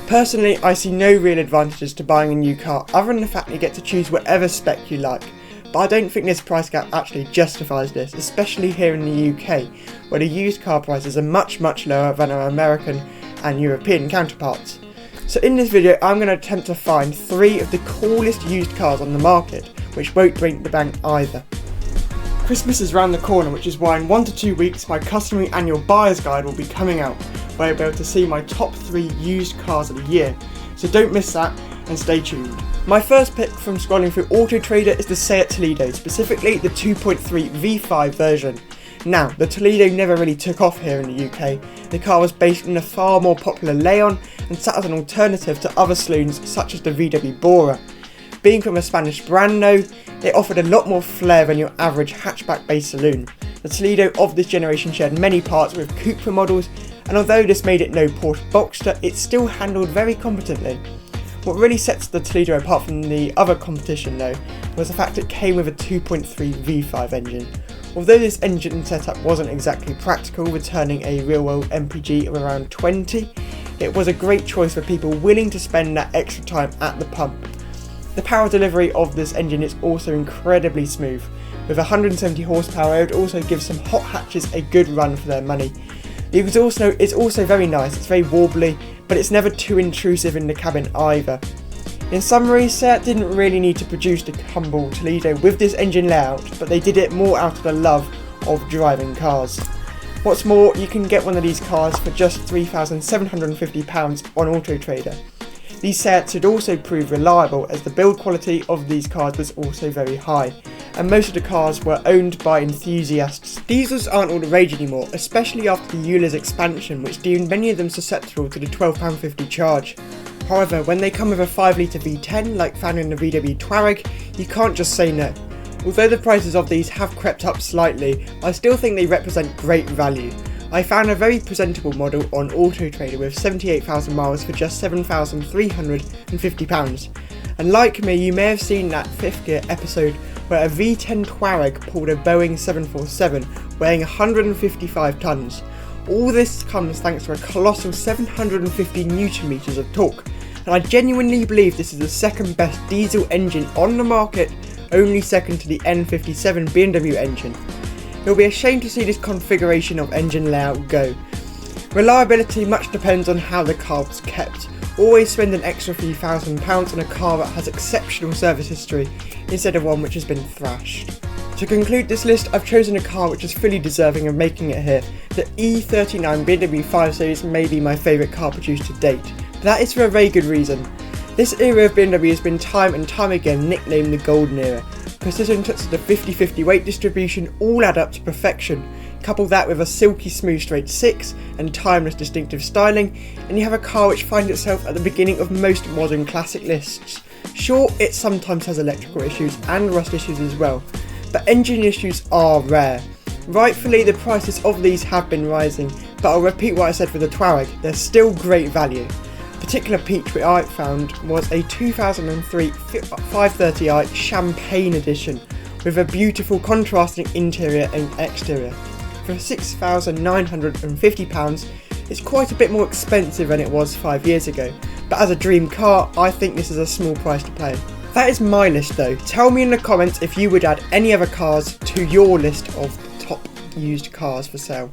Personally, I see no real advantages to buying a new car other than the fact that you get to choose whatever spec you like, but I don't think this price gap actually justifies this, especially here in the UK, where the used car prices are much lower than our American and European counterparts. So in this video I'm going to attempt to find 3 of the coolest used cars on the market, which won't break the bank either. Christmas is round the corner, which is why in 1 to 2 weeks my customary annual buyer's guide will be coming out, where you'll be able to see my top 3 used cars of the year, so don't miss that and stay tuned. My first pick from scrolling through Auto Trader is the Seat Toledo, specifically the 2.3 V5 version. Now, the Toledo never really took off here in the UK. The car was based on the far more popular Leon and sat as an alternative to other saloons such as the VW Bora. Being from a Spanish brand though, it offered a lot more flair than your average hatchback based saloon. The Toledo of this generation shared many parts with Cupra models, and although this made it no Porsche Boxster, it still handled very competently. What really sets the Toledo apart from the other competition though, was the fact it came with a 2.3 V5 engine. Although this engine setup wasn't exactly practical, returning a real-world MPG of around 20, it was a great choice for people willing to spend that extra time at the pump. The power delivery of this engine is also incredibly smooth. With 170 horsepower, it would also give some hot hatches a good run for their money. The exhaust note is also very nice, it's very warbly, but it's never too intrusive in the cabin either. In summary, Seat didn't really need to produce the humble Toledo with this engine layout, but they did it more out of the love of driving cars. What's more, you can get one of these cars for just £3,750 on Auto Trader. These Seats should also prove reliable, as the build quality of these cars was also very high, and most of the cars were owned by enthusiasts. Diesels aren't all the rage anymore, especially after the Euler's expansion, which deemed many of them susceptible to the £12.50 charge. However, when they come with a 5-litre V10 like found in the VW Touareg, you can't just say no. Although the prices of these have crept up slightly, I still think they represent great value. I found a very presentable model on Auto Trader with 78,000 miles for just £7,350. And like me, you may have seen that 5th Gear episode where a V10 Touareg pulled a Boeing 747 weighing 155 tonnes. All this comes thanks to a colossal 750 Newton meters of torque, and I genuinely believe this is the second best diesel engine on the market, only second to the N57 BMW engine. It will be a shame to see this configuration of engine layout go. Reliability much depends on how the car was kept. Always spend an extra few £1,000 on a car that has exceptional service history, instead of one which has been thrashed. To conclude this list, I've chosen a car which is fully deserving of making it here. The E39 BMW 5 Series may be my favourite car produced to date, but that is for a very good reason. This era of BMW has been time and time again nicknamed the Golden Era. Precision touch of the 50-50 weight distribution all add up to perfection. Couple that with a silky smooth straight 6 and timeless distinctive styling, and you have a car which finds itself at the beginning of most modern classic lists. Sure, it sometimes has electrical issues and rust issues as well, but engine issues are rare. Rightfully, the prices of these have been rising, but I'll repeat what I said for the Touareg, they're still great value. A particular peach which I found was a 2003 530i Champagne edition with a beautiful contrasting interior and exterior. For £6,950, it's quite a bit more expensive than it was 5 years ago, but as a dream car, I think this is a small price to pay. That is my list though. Tell me in the comments if you would add any other cars to your list of top used cars for sale.